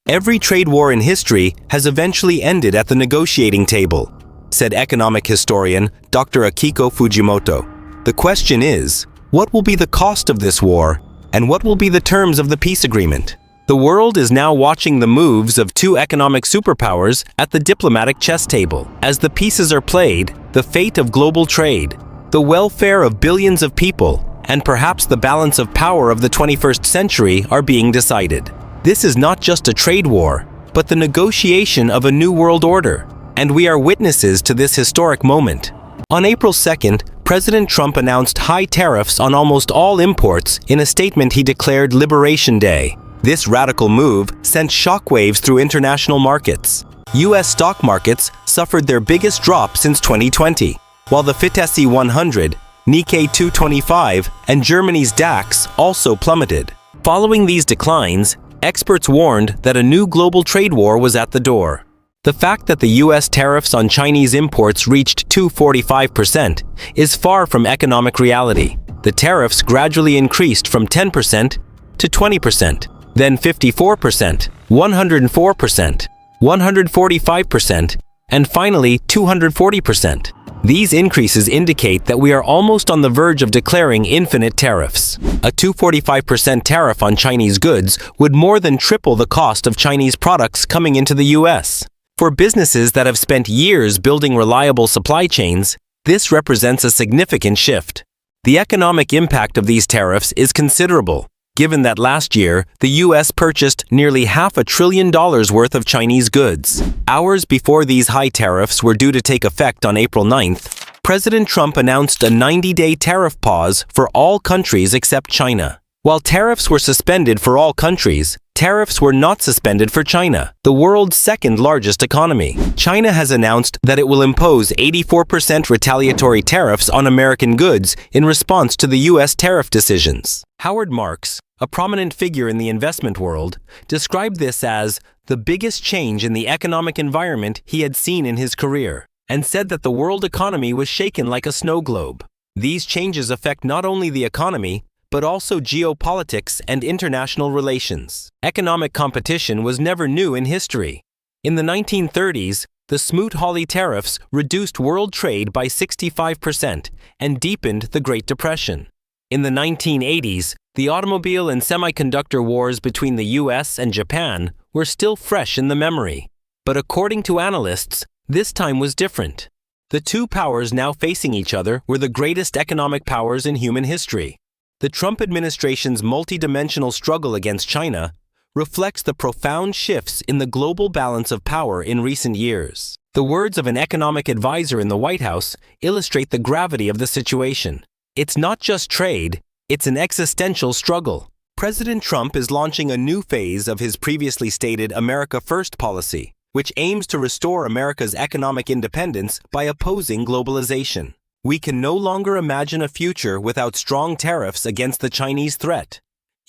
Every trade war in history has eventually ended at the negotiating table, said economic historian Dr. Akiko Fujimoto. The question is, what will be the cost of this war, and what will be the terms of the peace agreement? The world is now watching the moves of two economic superpowers at the diplomatic chess table. As the pieces are played, the fate of global trade, the welfare of billions of people, and perhaps the balance of power of the 21st century are being decided. This is not just a trade war, but the negotiation of a new world order, and we are witnesses to this historic moment. On April 2nd, President Trump announced high tariffs on almost all imports in a statement he declared Liberation Day. This radical move sent shockwaves through international markets. U.S. stock markets suffered their biggest drop since 2020, while the FTSE 100, Nikkei 225, and Germany's DAX also plummeted. Following these declines, experts warned that a new global trade war was at the door. The fact that the U.S. tariffs on Chinese imports reached 245% is far from economic reality. The tariffs gradually increased from 10% to 20%, then 54%, 104%, 145%, and finally 240%. These increases indicate that we are almost on the verge of declaring infinite tariffs. A 245% tariff on Chinese goods would more than triple the cost of Chinese products coming into the U.S. For businesses that have spent years building reliable supply chains, this represents a significant shift. The economic impact of these tariffs is considerable, given that last year, the U.S. purchased nearly $500 billion worth of Chinese goods. Hours before these high tariffs were due to take effect on April 9th, President Trump announced a 90-day tariff pause for all countries except China. While tariffs were suspended for all countries, tariffs were not suspended for China, the world's second-largest economy. China has announced that it will impose 84% retaliatory tariffs on American goods in response to the U.S. tariff decisions. Howard Marks, a prominent figure in the investment world, described this as the biggest change in the economic environment he had seen in his career, and said that the world economy was shaken like a snow globe. These changes affect not only the economy, but also geopolitics and international relations. Economic competition was never new in history. In the 1930s, the Smoot-Hawley Tariffs reduced world trade by 65% and deepened the Great Depression. In the 1980s, the automobile and semiconductor wars between the US and Japan were still fresh in the memory. But according to analysts, this time was different. The two powers now facing each other were the greatest economic powers in human history. The Trump administration's multidimensional struggle against China reflects the profound shifts in the global balance of power in recent years. The words of an economic advisor in the White House illustrate the gravity of the situation. It's not just trade, it's an existential struggle. President Trump is launching a new phase of his previously stated America First policy, which aims to restore America's economic independence by opposing globalization. We can no longer imagine a future without strong tariffs against the Chinese threat,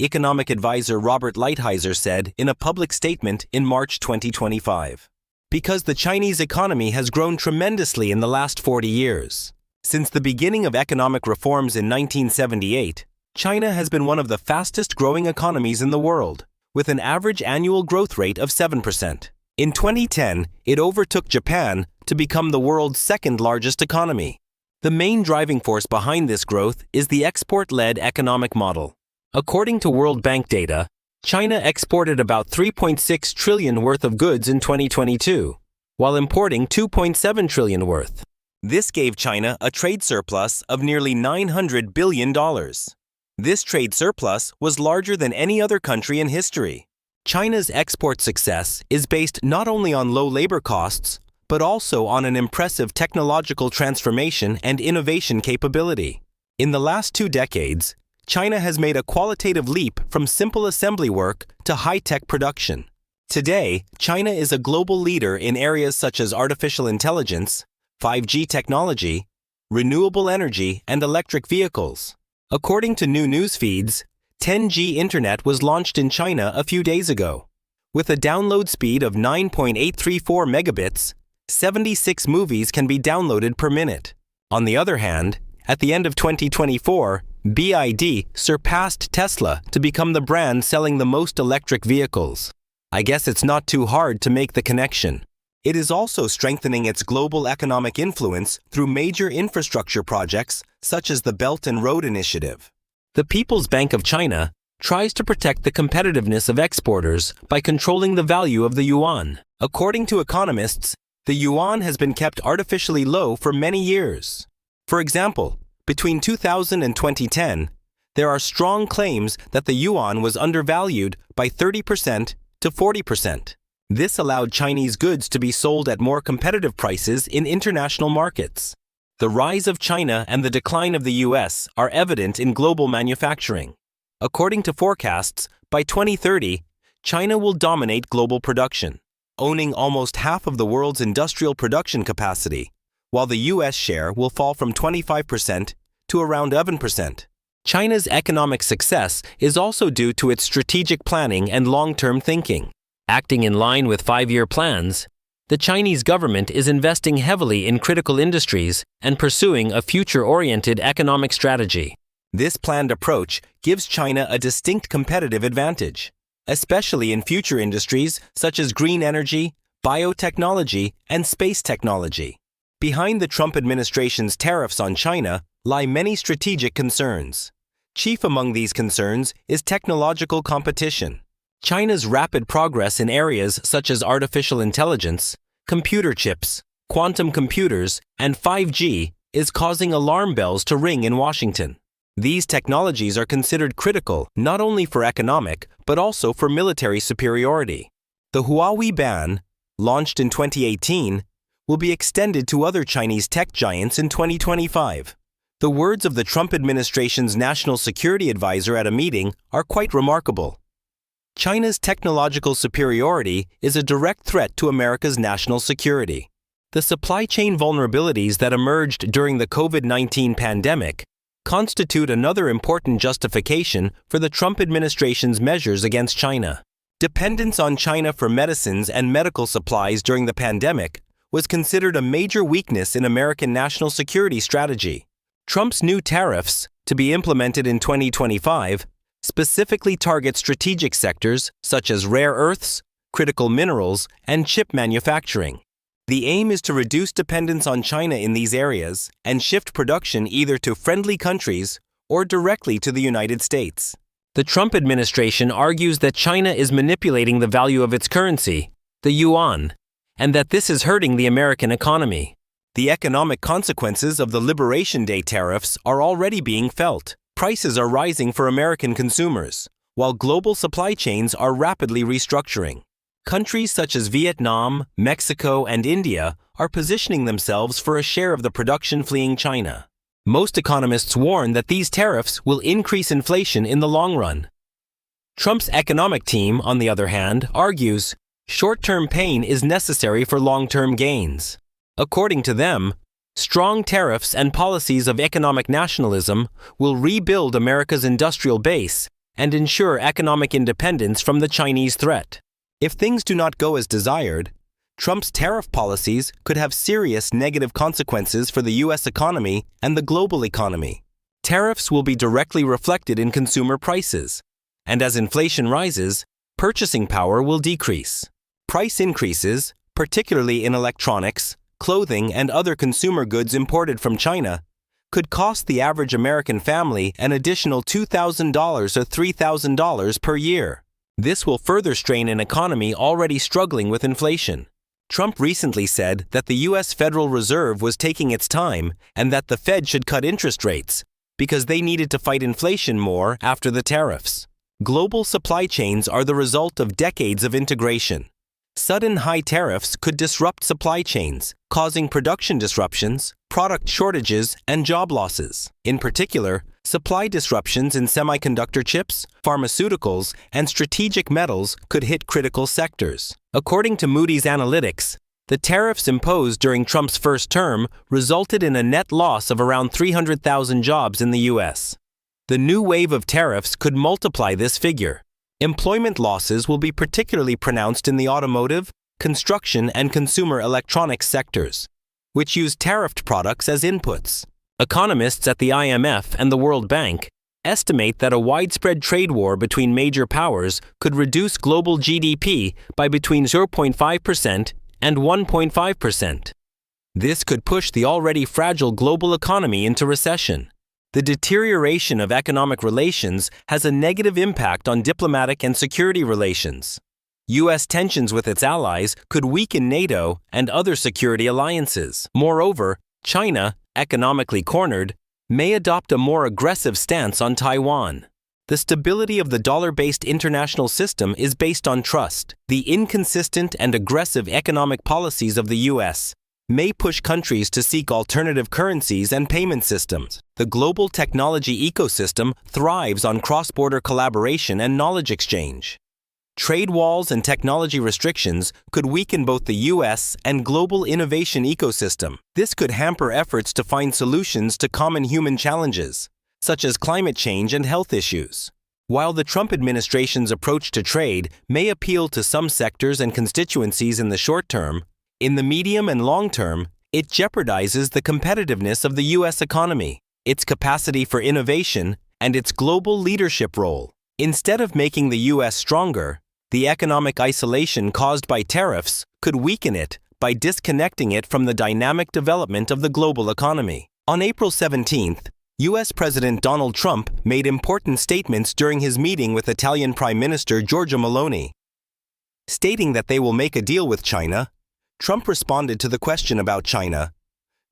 economic advisor Robert Lighthizer said in a public statement in March 2025. Because the Chinese economy has grown tremendously in the last 40 years. Since the beginning of economic reforms in 1978, China has been one of the fastest growing economies in the world, with an average annual growth rate of 7%. In 2010, it overtook Japan to become the world's second largest economy. The main driving force behind this growth is the export-led economic model. According to World Bank data, China exported about $3.6 trillion worth of goods in 2022, while importing $2.7 trillion worth. This gave China a trade surplus of nearly $900 billion. This trade surplus was larger than any other country in history. China's export success is based not only on low labor costs, but also on an impressive technological transformation and innovation capability. In the last 2 decades, China has made a qualitative leap from simple assembly work to high-tech production. Today, China is a global leader in areas such as artificial intelligence, 5G technology, renewable energy, and electric vehicles. According to new news feeds, 10G Internet was launched in China a few days ago. With a download speed of 9.834 megabits, 76 movies can be downloaded per minute. On the other hand, at the end of 2024, BYD surpassed Tesla to become the brand selling the most electric vehicles. I guess it's not too hard to make the connection. It is also strengthening its global economic influence through major infrastructure projects such as the Belt and Road Initiative. The People's Bank of China tries to protect the competitiveness of exporters by controlling the value of the yuan. According to economists, the yuan has been kept artificially low for many years. For example, between 2000 and 2010, there are strong claims that the yuan was undervalued by 30% to 40%. This allowed Chinese goods to be sold at more competitive prices in international markets. The rise of China and the decline of the US are evident in global manufacturing. According to forecasts, by 2030, China will dominate global production, owning almost half of the world's industrial production capacity, while the US share will fall from 25% to around 11%. China's economic success is also due to its strategic planning and long-term thinking. Acting in line with 5-year plans, the Chinese government is investing heavily in critical industries and pursuing a future-oriented economic strategy. This planned approach gives China a distinct competitive advantage, especially in future industries such as green energy, biotechnology, and space technology. Behind the Trump administration's tariffs on China lie many strategic concerns. Chief among these concerns is technological competition. China's rapid progress in areas such as artificial intelligence, computer chips, quantum computers, and 5G is causing alarm bells to ring in Washington. These technologies are considered critical not only for economic but also for military superiority. The Huawei ban, launched in 2018, will be extended to other Chinese tech giants in 2025. The words of the Trump administration's national security advisor at a meeting are quite remarkable. China's technological superiority is a direct threat to America's national security. The supply chain vulnerabilities that emerged during the COVID-19 pandemic constitute another important justification for the Trump administration's measures against China. Dependence on China for medicines and medical supplies during the pandemic was considered a major weakness in American national security strategy. Trump's new tariffs, to be implemented in 2025, specifically target strategic sectors such as rare earths, critical minerals, and chip manufacturing. The aim is to reduce dependence on China in these areas and shift production either to friendly countries or directly to the United States. The Trump administration argues that China is manipulating the value of its currency, the yuan, and that this is hurting the American economy. The economic consequences of the Liberation Day tariffs are already being felt. Prices are rising for American consumers, while global supply chains are rapidly restructuring. Countries such as Vietnam, Mexico, and India are positioning themselves for a share of the production fleeing China. Most economists warn that these tariffs will increase inflation in the long run. Trump's economic team, on the other hand, argues short-term pain is necessary for long-term gains. According to them, strong tariffs and policies of economic nationalism will rebuild America's industrial base and ensure economic independence from the Chinese threat. If things do not go as desired, Trump's tariff policies could have serious negative consequences for the U.S. economy and the global economy. Tariffs will be directly reflected in consumer prices, and as inflation rises, purchasing power will decrease. Price increases, particularly in electronics, clothing, and other consumer goods imported from China, could cost the average American family an additional $2,000 or $3,000 per year. This will further strain an economy already struggling with inflation. Trump recently said that the U.S. Federal Reserve was taking its time and that the Fed should cut interest rates because they needed to fight inflation more after the tariffs. Global supply chains are the result of decades of integration. Sudden high tariffs could disrupt supply chains, causing production disruptions, product shortages, and job losses. In particular, supply disruptions in semiconductor chips, pharmaceuticals, and strategic metals could hit critical sectors. According to Moody's Analytics, the tariffs imposed during Trump's first term resulted in a net loss of around 300,000 jobs in the U.S. The new wave of tariffs could multiply this figure. Employment losses will be particularly pronounced in the automotive, construction, and consumer electronics sectors, which use tariffed products as inputs. Economists at the IMF and the World Bank estimate that a widespread trade war between major powers could reduce global GDP by between 0.5% and 1.5%. This could push the already fragile global economy into recession. The deterioration of economic relations has a negative impact on diplomatic and security relations. U.S. tensions with its allies could weaken NATO and other security alliances. Moreover, China, economically cornered, may adopt a more aggressive stance on Taiwan. The stability of the dollar-based international system is based on trust. The inconsistent and aggressive economic policies of the U.S. may push countries to seek alternative currencies and payment systems. The global technology ecosystem thrives on cross-border collaboration and knowledge exchange. Trade walls and technology restrictions could weaken both the U.S. and global innovation ecosystem. This could hamper efforts to find solutions to common human challenges, such as climate change and health issues. While the Trump administration's approach to trade may appeal to some sectors and constituencies in the short term, in the medium and long term, it jeopardizes the competitiveness of the U.S. economy, its capacity for innovation, and its global leadership role. Instead of making the U.S. stronger, the economic isolation caused by tariffs could weaken it by disconnecting it from the dynamic development of the global economy. On April 17th, U.S. President Donald Trump made important statements during his meeting with Italian Prime Minister Giorgia Meloni. Stating that they will make a deal with China, Trump responded to the question about China,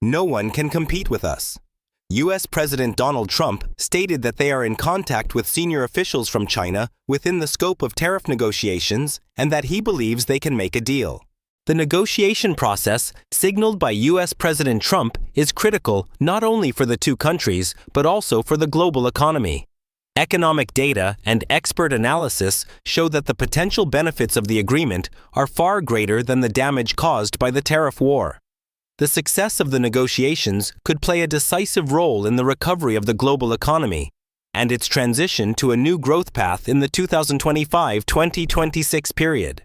"No one can compete with us." U.S. President Donald Trump stated that they are in contact with senior officials from China within the scope of tariff negotiations and that he believes they can make a deal. The negotiation process, signaled by U.S. President Trump, is critical not only for the two countries but also for the global economy. Economic data and expert analysis show that the potential benefits of the agreement are far greater than the damage caused by the tariff war. The success of the negotiations could play a decisive role in the recovery of the global economy and its transition to a new growth path in the 2025-2026 period.